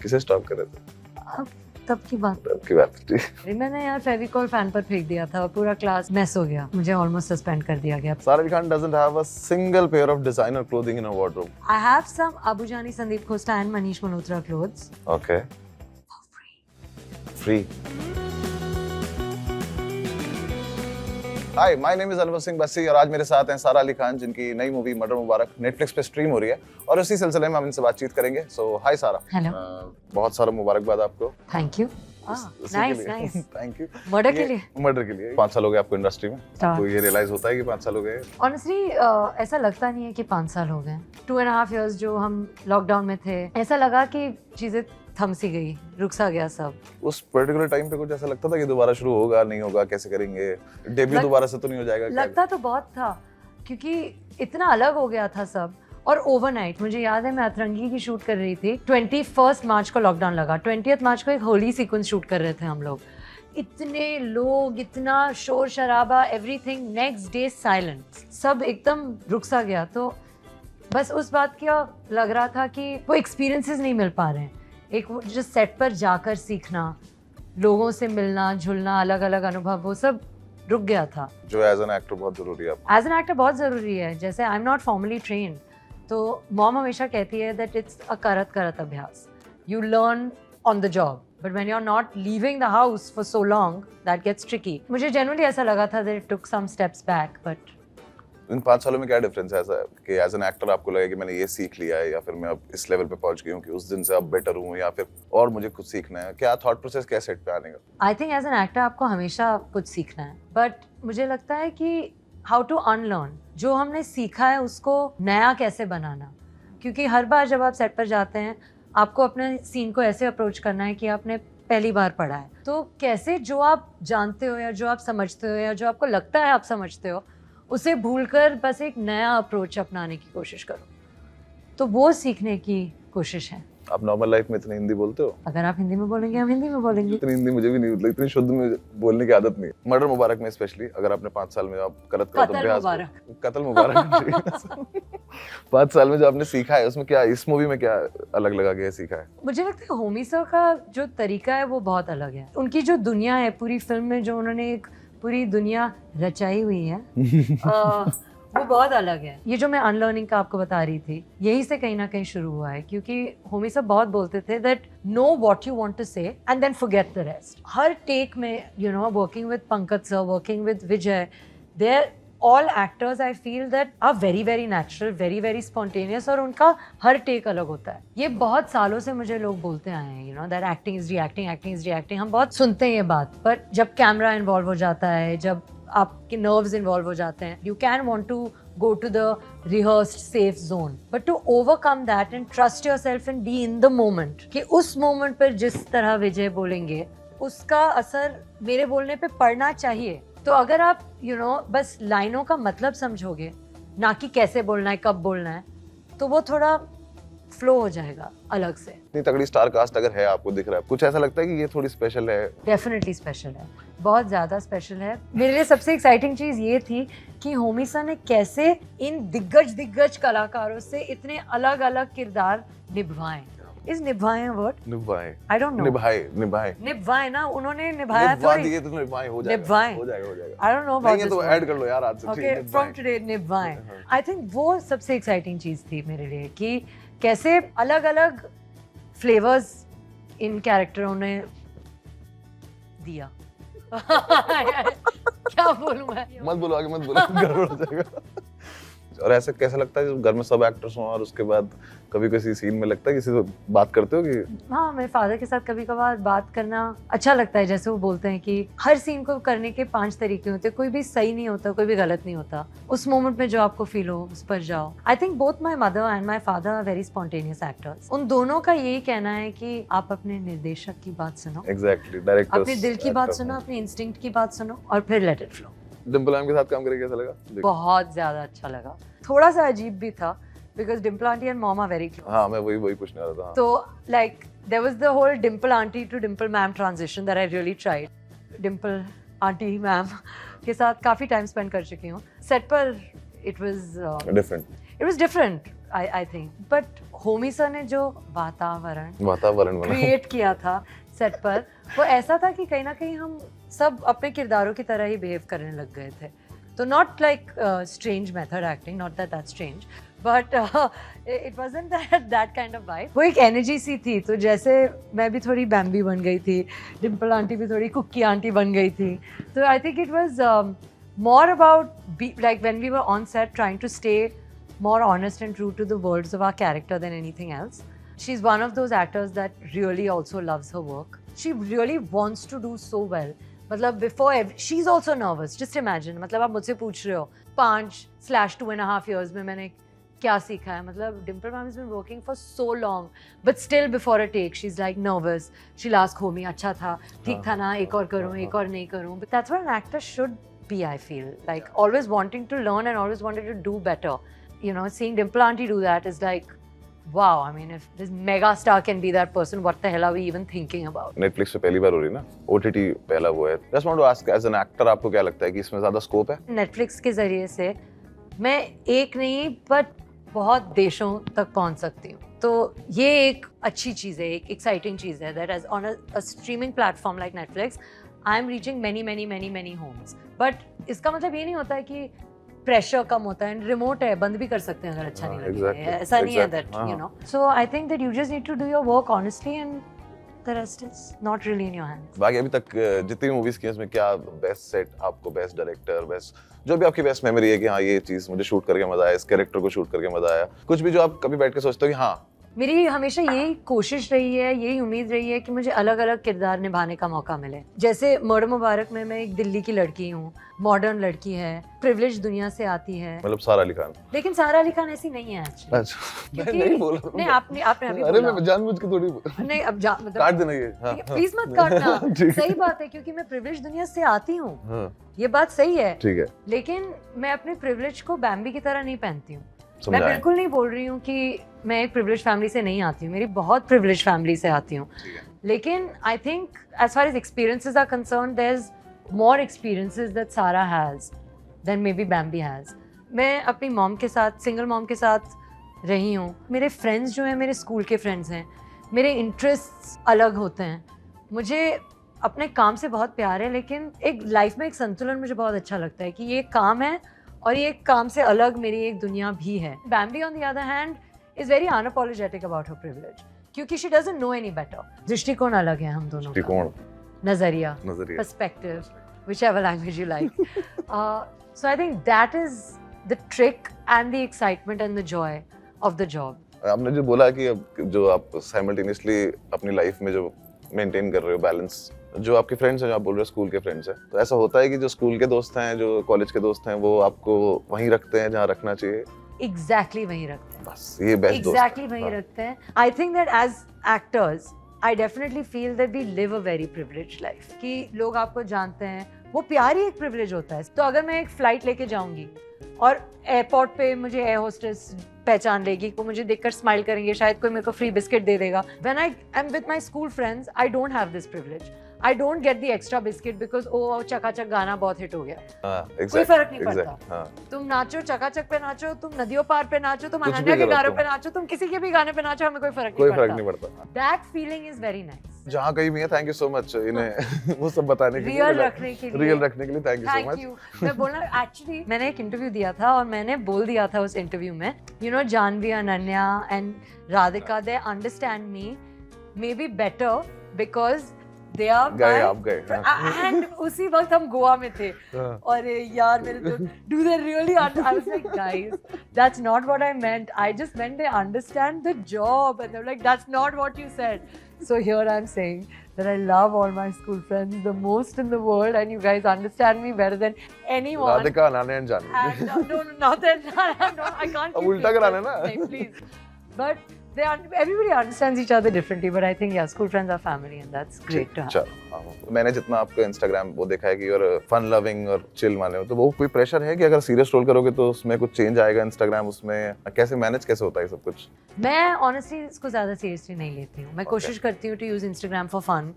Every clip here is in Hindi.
किसे स्टॉक कर रहे थे? अब तब की बात थी। मैंने यार फेविकॉल फैन पर फेंक दिया था, पूरा क्लास मेस हो गया, मुझे ऑलमोस्ट सस्पेंड कर दिया गया। Sara Ali Khan doesn't have a single pair of designer clothing in her wardrobe. I have some Abu Jani, Sandeep Khosta and Manish Malhotra clothes. Okay. Free. Hi, my name is Anwar Singh Bassi और आज मेरे साथ हैं सारा अली खान, जिनकी नई मूवी मर्डर मुबारक नेटफ्लिक्स पे स्ट्रीम हो रही है और उसी सिलसिले में हम इनसे बातचीत करेंगे। सो हाय सारा। हेलो। बहुत सारा मुबारकबाद आपको। Thank you. Nice nice. Thank you. Murder के लिए? मर्डर के लिए। 5 साल हो गए आपको इंडस्ट्री में, आपको ये रियलाइज होता है कि 5 साल हो गए? ऑनेस्टली ऐसा लगता नहीं है कि 5 साल हो गए। 2.5 years जो हम लॉकडाउन में थे, ऐसा लगा कि चीजें थम सी गई, रुक सा गया सब। उस पर्टिकुलर टाइम पे कुछ ऐसा लगता था कि दोबारा शुरू होगा, नहीं होगा, कैसे करेंगे, डेब्यू दोबारा से तो नहीं हो जाएगा? लगता तो बहुत था, क्योंकि इतना अलग हो गया था सब। और ओवरनाइट मुझे याद है, मैं अतरंगी की शूट कर रही थी, 21 मार्च को लॉकडाउन लगा, 20 मार्च को एक होली सीक्वेंस शूट कर रहे थे हम लोग। इतने लोग, इतना शोर शराबा, एवरीथिंग, नेक्स्ट डे साइलेंस, सब एकदम रुक सा गया। तो बस उस बात का लग रहा था कि वो एक्सपीरियंसेस नहीं मिल पा रहे हैं। एक जो सेट पर जाकर सीखना, लोगों से मिलना जुलना, अलग अलग अनुभव, वो सब रुक गया था, जो एज एन एक्टर बहुत जरूरी है। एज एन एक्टर बहुत ज़रूरी है। जैसे I am not formally trained, तो मॉम हमेशा कहती है दैट इट्स अ करत करत अभ्यास, you learn on the job, but when you are not leaving the house for so long that gets tricky. मुझे जनरली ऐसा लगा था that it took some steps back. But in 5 सालों में क्या डिफरेंस है ऐसा कि एज एन एक्टर आपको लगे कि मैंने ये सीख लिया है, या फिर मैं अब इस लेवल पे पहुंच गई हूँ कि उस दिन से अब बेटर हूँ, या फिर और मुझे कुछ सीखना है? क्या थॉट प्रोसेस क्या सेट पे आने का? I think as an actor आपको हमेशा कुछ सीखना है, बट मुझे लगता है कि हाउ टू अनलर्न, जो हमने सीखा है उसको नया कैसे बनाना। क्योंकि हर बार जब आप सेट पर जाते हैं, आपको अपने सीन को ऐसे अप्रोच करना है कि आपने पहली बार पढ़ा है, तो कैसे जो आप जानते हो या जो आप समझते हो या जो आपको लगता है आप समझते हो, उसे भूलकर बस एक नया अप्रोच अपनाने की कोशिश करो। तो वो सीखने की कोशिश है। आप नॉर्मल लाइफ में इतनी हिंदी बोलते हो? अगर आप हिंदी में बोलेंगे हम हिंदी में बोलेंगे। इतनी हिंदी मुझे भी नहीं, मतलब इतनी शुद्ध में बोलने की आदत नहीं है। मर्डर मुबारक में स्पेशली, अगर आपने 5 साल में आप करत अभ्यास, कत्ल मुबारक 5 साल में जो आपने सीखा है, उसमें क्या, इस मूवी में क्या अलग लगा के सीखा है? मुझे लगता है होमी सर का जो तरीका है वो बहुत अलग है। उनकी जो दुनिया है पूरी फिल्म में, जो उन्होंने एक पूरी दुनिया रचाई हुई है वो बहुत अलग है। ये जो मैं अनलर्निंग का आपको बता रही थी, यही से कहीं ना कहीं शुरू हुआ है, क्योंकि होमी सब बहुत बोलते थे that know what you want to say and then forget the rest. हर टेक में, you know, working with Pankaj sir, working with Vijay, there all actors I feel that are very very natural, very very spontaneous, और उनका हर टेक अलग होता है। ये बहुत सालों से मुझे लोग बोलते आए हैं, you know, that acting is reacting, acting is reacting। हम बहुत सुनते हैं ये बात, पर जब कैमरा इन्वॉल्व हो जाता है, जब आपके नर्व्स इन्वॉल्व हो जाते हैं, you can want to go to the rehearsed safe zone, but to overcome that and trust yourself and be in the moment, कि उस मोमेंट पर जिस तरह विजय बोलेंगे उसका असर मेरे बोलने पे पड़ना चाहिए। तो अगर आप बस लाइनों का मतलब समझोगे, ना कि कैसे बोलना है, कब बोलना है, तो वो थोड़ा फ्लो हो जाएगा अलग से। इतनी तगड़ी स्टार कास्ट अगर है, आपको दिख रहा है, कुछ ऐसा लगता है कि ये थोड़ी स्पेशल है? डेफिनेटली स्पेशल है, बहुत ज्यादा स्पेशल है। मेरे लिए सबसे एक्साइटिंग चीज ये थी कि होमी सर ने कैसे इन दिग्गज कलाकारों से इतने अलग अलग किरदार निभाए। इस निभाए वर्ड? निभाए, आई डोंट नो। निभाए ना, उन्होंने निभाया थोड़ी। दिए तो निभाए हो जाएगा, हो जाएगा। I don't know about this. तो ऐड कर लो यार आज से। ओके, फ्रॉम टुडे निभाए। आई थिंक वो सबसे एक्साइटिंग चीज थी मेरे लिए, कि कैसे अलग अलग फ्लेवर्स इन कैरेक्टरों ने दिया। क्या बोलूं मैं? मत बोलो आगे, मत बोलो, गड़बड़ हो जाएगा। और ऐसे कैसा लगता है जब घर में सब एक्टर्स हों और उसके बाद कभी किसी सीन में लगता है किसी से बात करते हो कि? हाँ, मेरे फादर के साथ कभी कभार बात करना अच्छा लगता है। जैसे वो बोलते हैं कि हर सीन को करने के 5 तरीके होते हैं, कोई भी सही नहीं होता, कोई भी गलत नहीं होता। उस मोमेंट में जो आपको फील हो उस पर जाओ। I think both my mother and my father are very spontaneous actors. उन दोनों का यही कहना है कि आप अपने निर्देशक की बात सुनो, एग्जैक्टली, डायरेक्टर्स, अपने दिल की बात सुनो, अपने इंस्टिंक्ट की बात सुनो, और फिर let it flow. Dimple ma'am के साथ काम करके कैसा लगा? बहुत ज्यादा अच्छा लगा। थोड़ा सा अजीब भी था, because Dimple auntie and mom are very close. हाँ, मैं वही पूछने वाला था। So like there was the whole Dimple auntie to Dimple ma'am transition that I really tried. Dimple auntie ma'am के साथ काफी टाइम स्पेंड कर चुकी हूँ। सेट पर it was different. It was different, I think. But Homi sir ने जो वातावरण बना क्रिएट किया था सेट पर, वो ऐसा था कि कहीं ना कहीं हम सब अपने किरदारों की तरह ही बिहेव करने लग गए थे. तो not like strange method acting, not that strange, but it wasn't that kind of vibe. वो एक एनर्जी सी थी. तो जैसे मैं भी थोड़ी बैम्बी बन गई थी, डिम्पल आंटी भी थोड़ी कुकी आंटी बन गई थी. तो I think it was more about like when we were on set trying to stay more honest and true to the words of our character than anything else. She's one of those actors that really also loves her work. She really wants to do so well. मतलब before she's also nervous. Just imagine. मतलब आप मुझसे पूछ रहे हो 5/2.5 years में मैंने क्या सीखा है. मतलब Dimple ma'am has been working for so long, but still before a take she's like nervous. She'll ask Homi, अच्छा था, ठीक था ना, एक और करूँ, एक और नहीं करूँ. But that's what an actor should be, I feel. Like always wanting to learn and always wanting to do better. You know, seeing Dimple auntie do that is like, wow. I mean, if this mega star can be that person, what the hell are we even thinking about? Netflix पे पहली बार हो रही है ना, OTT पहला वो है. Just want to ask, as an actor, आपको क्या लगता है कि इसमें ज़्यादा स्कोप है? Netflix के जरिए से मैं एक नहीं but बहुत देशों तक पहुंच सकती हूँ. तो ये एक अच्छी चीज़ है, एक एक्साइटिंग चीज़ है that as on a streaming platform like Netflix, I am reaching many homes. But इसका मतलब ये नहीं होता है कि प्रेशर कम होता है. रिमोट है, बंद भी कर सकते हैं अगर अच्छा नहीं लगता है. ऐसा नहीं है that, you know. So I think that you just need to do your work honestly and the rest is not really in your hands. बाकी अभी तक जितनी भी मूवीज की हैं उसमें क्या बेस्ट सेट आपको, बेस्ट डायरेक्टर, बेस्ट जो भी आपकी बेस्ट मेमोरी है कि हाँ ये चीज मुझे शूट करके मजा आया, इस कैरेक्टर को शूट करके मजा आया, कुछ भी जो आप कभी बैठ के सोचते हो कि हाँ. मेरी हमेशा यही कोशिश रही है, यही उम्मीद रही है कि मुझे अलग अलग किरदार निभाने का मौका मिले. जैसे मर्डर मुबारक में मैं एक दिल्ली की लड़की हूँ, मॉडर्न लड़की है, प्रिविलेज दुनिया से आती है. मतलब सारा अली खान. लेकिन सारा अली खान ऐसी नहीं है एक्चुअली. अच्छा, मैं नहीं बोल रहा हूँ. नहीं, आपने अभी अरे बोला. मैं जानबूझ के थोड़ी नहीं, अब मतलब काट देना ये. हाँ, प्लीज मत काटना. सही बात है, क्योंकि मैं प्रिविलेज दुनिया से आती हूँ. हाँ, ये बात सही है. ठीक है. लेकिन मैं अपने प्रिविलेज को बैम्बी की तरह नहीं पहनती हूँ. मैं बिल्कुल नहीं बोल रही हूँ कि मैं एक प्रिविलेज फैमिली से नहीं आती हूँ. मेरी बहुत प्रिविलेज फैमिली से आती हूँ. लेकिन I think as far as experiences are concerned, there is more experiences that Sara has than maybe Bambi has. मैं अपनी मॉम के साथ, सिंगल मॉम के साथ रही हूँ. मेरे फ्रेंड्स जो हैं मेरे स्कूल के फ्रेंड्स हैं. मेरे इंटरेस्ट्स अलग होते हैं. मुझे अपने काम से बहुत प्यार है, लेकिन एक लाइफ में एक संतुलन मुझे बहुत अच्छा लगता है कि ये काम है और ये काम से अलग मेरी एक दुनिया भी है. Bambi on the other hand is very unapologetic about her privilege, क्योंकि she doesn't know any better. दृष्टिकोण अलग है हम दोनों का. नजरिया, perspective, whichever language you like. So I think that is the trick and the excitement and the joy of the job. आपने जो बोला कि अब जो आप साइमल्टेनियसली अपनी लाइफ में जो मेंटेन कर रहे हो बैलेंस, जो आपके फ्रेंड्स हैं, जो आप बोल रहे हो स्कूल के फ्रेंड्स हैं, तो ऐसा होता है कि जो स्कूल के दोस्त हैं, जो कॉलेज के दोस्त हैं, वो आपको वहीं रखते हैं जहाँ रखना चाहिए? एग्जैक्टली वहीं रखते हैं. बस ये बेस्ट दोस्त. एग्जैक्टली वहीं रखते हैं. I think that as actors I definitely feel that we live a very privileged life. कि लोग आपको जानते हैं, वो प्यार ही एक प्रिविलेज होता है. तो अगर मैं एक फ्लाइट लेके जाऊंगी और एयरपोर्ट पे मुझे एयर होस्टेस पहचान लेगी, वो मुझे देखकर स्माइल करेंगे, शायद कोई मेरे को फ्री बिस्किट दे देगा. When I am with my school friends, I don't have this privilege. I don't get the extra biscuit because ओ चकाचक गाना बहुत हिट हो गया. कोई फर्क नहीं पड़ता. तुम नाचो, चकाचक पे नाचो, तुम नदियों पार पे नाचो, तुम अनन्या के गानों पे नाचो, तुम किसी के भी गाने पे नाचो, हमें कोई फर्क नहीं पड़ता. That feeling is very nice. जहाँ कहीं भी है, थैंक यू सो मच इन्हें वो सब बताने के लिए, रियल रखने के लिए थैंक यू सो मच. मैं बोलना, एक्चुअली मैंने एक इंटरव्यू दिया था और मैंने बोल दिया था उस इंटरव्यू में, you know, Janhvi, Ananya and Radhika, they understand me may be better because they are गए, आप गए. and उसी वक्त हम गोवा में थे. और यार मेरे तो do they really I was like, guys, that's not what I meant. I just meant they understand the job. And they're like, that's not what you said. So here I'm saying that I love all my school friends the most in the world, and you guys understand me better than anyone. Radhika, Ananya and Janvi. No, not that. No, I can't. अब उल्टा कराना ना. Please. But everybody understands each other differently, but I think yeah, school friends are family, and that's great to have. चलो, मैंने जितना आपका इंस्टाग्राम वो देखा है कि और फन लविंग और चिल माने हो, तो वो कोई प्रेशर है कि अगर सीरियस रोल करोगे तो उसमें कुछ चेंज आएगा इंस्टाग्राम, उसमें कैसे मैनेज कैसे होता है सब कुछ? मैं ऑनेस्टली इसको ज्यादा सीरियसली नहीं लेती हूँ. मैं कोशिश करती हूँ to use Instagram for fun,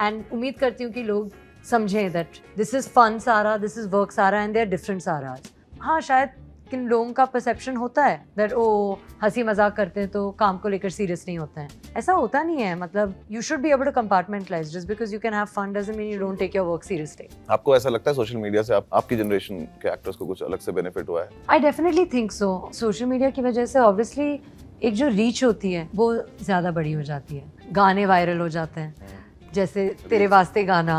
and उम्मीद करती हूँ कि लोग समझें that this is fun Sara, this is work Sara, and they are different Saras. हाँ, शायद लेकिन लोगों का परसेप्शन होता है दैट ओ हंसी मजाक करते हैं तो काम को लेकर सीरियस नहीं होते हैं. ऐसा होता नहीं है. मतलब you should be able to compartmentalise. Just because you can have fun doesn't mean you don't take your work seriously. आपको ऐसा लगता है सोशल मीडिया से आपकी जनरेशन के एक्टर्स को कुछ अलग से बेनिफिट हुआ है? I definitely think so. Social media की वजह से ऑब्वियसली एक जो रीच होती है वो ज्यादा बड़ी हो जाती है. गाने वायरल हो जाते हैं जैसे तेरे वास्ते गाना.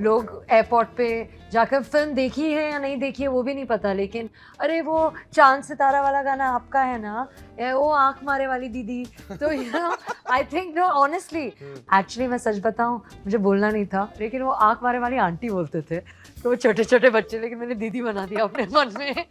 लोग एयरपोर्ट पे जाकर फिल्म देखी है या नहीं देखी है वो भी नहीं पता, लेकिन अरे वो चांद सितारा वाला गाना आपका है ना, वो आंख मारे वाली दीदी. तो you know I think know honestly actually मैं सच बताऊं मुझे बोलना नहीं था, लेकिन वो आंख मारे वाली आंटी बोलते थे तो वो छोटे छोटे बच्चे, लेकिन मैंने दीदी बना दिया अपने मन में.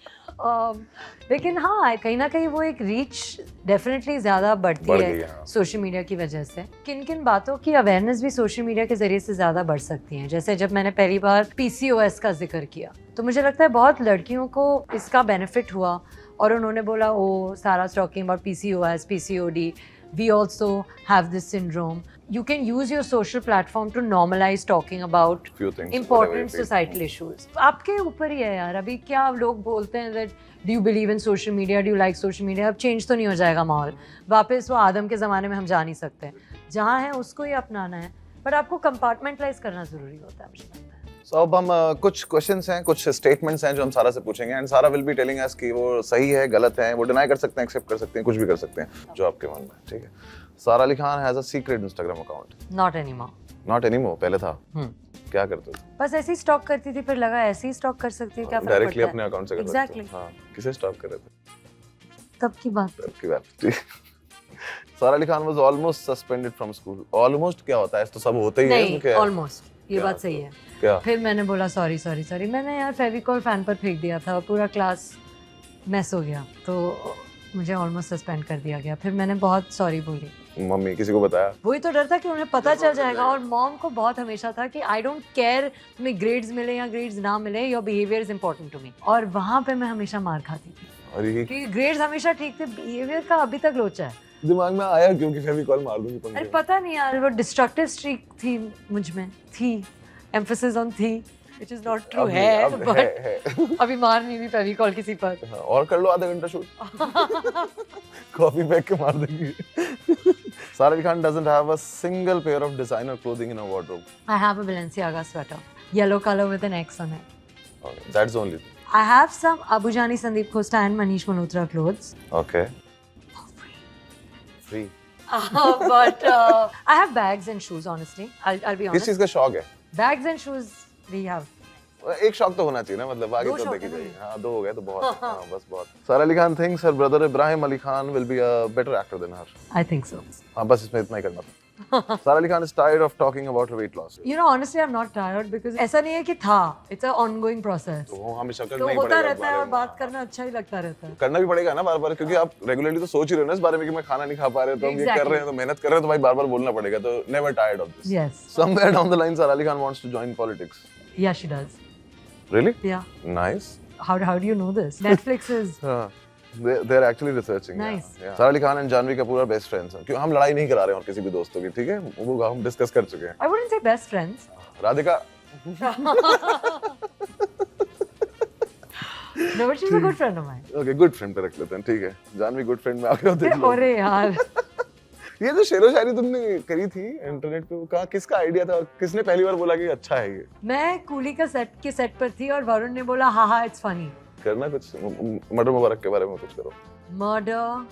लेकिन हाँ कहीं ना कहीं वो एक रीच डेफिनेटली ज़्यादा बढ़ती है सोशल मीडिया की वजह से. किन किन बातों की अवेयरनेस भी सोशल मीडिया के ज़रिए से ज़्यादा बढ़ सकती हैं. जैसे जब मैंने पहली बार PCOS का जिक्र किया तो मुझे लगता है बहुत लड़कियों को इसका बेनिफिट हुआ और उन्होंने बोला ओ सारा's talking about PCOS, PCOD, we also have this syndrome. You can use your social platform to normalize talking about few things, important societal issues. आपके ऊपर ही है यार. अभी क्या लोग बोलते हैं that do you believe in social media, do you like social media? अब चेंज तो नहीं हो जाएगा माहौल. वापस वो आदम के ज़माने में हम जा नहीं सकते. जहाँ है उसको ही अपनाना है, पर आपको कंपार्टमेंटलाइज करना ज़रूरी होता है मुझे लगता है. So, अब हम कुछ क्वेश्चंस हैं, कुछ स्टेटमेंट्स हैं जो हम सारा से पूछेंगे एंड सारा विल बी टेलिंग अस कि वो सही है गलत है. वो डिनाई कर सकते हैं, एक्सेप्ट कर सकते हैं, कुछ भी कर सकते हैं जो आपके मन में. ठीक है. सारा Ali Khan has a secret Instagram account. Not anymore. Not anymore. पहले था. क्या करते थे? बस ऐसे ही स्टॉक करती थी, फिर लगा ऐसे ही स्टॉक कर सकती है, क्या फर्क पड़ता है. डायरेक्टली अपने अकाउंट से कर सकते एग्जैक्टली. हां. किसे स्टॉक कर रहे थे? तब की बात. ठीक. सारा Ali Khan was almost suspended from school. Almost क्या होता है? तो सब होता ही है. नहीं ऑलमोस्ट ये बात सही है. क्या? फिर मैंने बोला सॉरी सॉरी सॉरी. मैंने यार फेविकॉल फैन पर फेंक दिया था, पूरा क्लास मैस हो गया तो मुझे ऑलमोस्ट सस्पेंड कर दिया गया. फिर मैंने बहुत सॉरी बोली. मम्मी किसी को बताया? वही तो डर था कि उन्हें पता चल जाएगा. और मॉम को बहुत हमेशा था कि आई डोंट केयर तुम्हें ग्रेड्स मिले या ग्रेड्स ना मिले, your behaviour is important to me. और वहाँ पे मैं हमेशा मार खाती थी क्योंकि ग्रेड्स हमेशा ठीक थे, बिहेवियर का अभी तक लोचा है. दिमाग में आया क्योंकि फेविकॉल मार दूंगी तुमको. अरे पता नहीं यार, वो डिस्ट्रक्टिव स्ट्रीक थी मुझ में. थी एम्फेसिस ऑन थी which is not true. है but अभी मार नहीं भी फेविकॉल किसी पर. और कर लो आधा घंटा शूट. कॉफी पैक के मार देंगे. Sara Ali Khan doesn't have a single pair of designer clothing in her wardrobe. I have a Balenciaga sweater, yellow color with an X on it. Okay, that's the only thing. I have some Abu Jani Sandeep Costa and Manish Malhotra clothes. Okay. Free. But I have bags and shoes. Honestly, I'll be honest. किस चीज का शौक है? Bags and shoes we have. एक शौक तो होना चाहिए ना, मतलब आगे तो देखी जाएगी. हाँ 2 हो गए तो बहुत. हाँ बस बहुत. Sara Ali Khan thinks her brother Ibrahim Ali Khan will be a better actor than her. I think so. हाँ बस इसमें इतना ही करना था. Sara Ali Khan is tired of talking about her weight loss. You know, honestly, I'm not tired because ऐसा नहीं है कि था. It's an ongoing process. तो हमेशा करना तो ही होता पड़ेगा. रहता है और बात करना अच्छा ही लगता रहता है. करना भी पड़ेगा ना बार-बार, क्योंकि आप रेगुलरली तो सोच ही रहे हो ना इस बारे में कि मैं खाना नहीं खा पा रहे, तो हम ये कर रहे हैं, तो मेहनत कर रहे हैं, तो भाई बार-बार बोलना पड़ेगा. तो never tired of this. Yes. Somewhere down the line, Sara Ali Khan wants to join politics. Yeah, she does. Really? Yeah. Nice. How do you know this? Netflix is. They're actually researching. Nice. Yeah. Sara Ali Khan and Janhvi Kapoor are best friends. क्यों हम लड़ाई नहीं करा रहे हैं और किसी भी दोस्तों की, ठीक है? वो हम डिस्कस कर चुके हैं. I wouldn't say best friends. Radhika. No, but she's a good friend of mine. Okay, good friend पे रख लेते हैं, ठीक है. जानवी good friend में आके देख लो. अरे यार. ये जो शेरो शायरी तुमने करी थी इंटरनेट पे, कहाँ किसका आइडिया था और किसने पहली बार बोला कि अच्छा है ये? मैं कूली का सेट पर थी और वरुण ने बोला हाँ इट्स फनी. करना कुछ मर्डर मुबारक के बारे में कुछ करो. Murder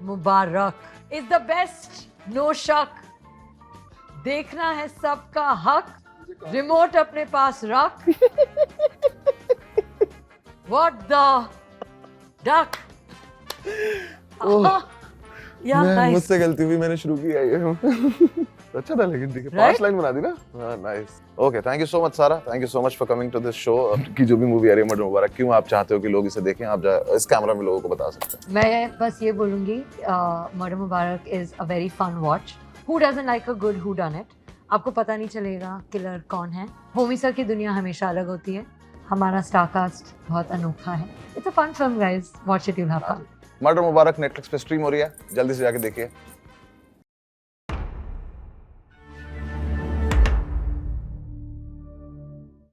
Mubarak is the best, no शक. देखना है सबका हक, रिमोट अपने पास रख. What the duck. मुझसे गलती हुई, मैंने शुरू किया ये. अच्छा था लेकिन ठीक है. 5 लाइन बना दी ना. हाँ nice. Okay, thank you so much Sara. Thank you so much for coming to this show. की जो भी मूवी आ रही है मर्डर मुबारक, क्यों आप चाहते हो कि लोग इसे देखें, आप इस कैमरा में लोगों को बता सकते हैं. मैं बस ये बोलूंगी, Murder Mubarak is a very fun watch. Who doesn't like a good whodunit. आपको पता नहीं चलेगा किलर कौन है. होमी सर की दुनिया हमेशा अलग होती है. हमारा स्टारकास्ट बहुत अनोखा है. It's a fun film guys, watch it, you will have fun. Murder Mubarak Netflix पे स्ट्रीम हो रही है, जल्दी से जाके देखिए.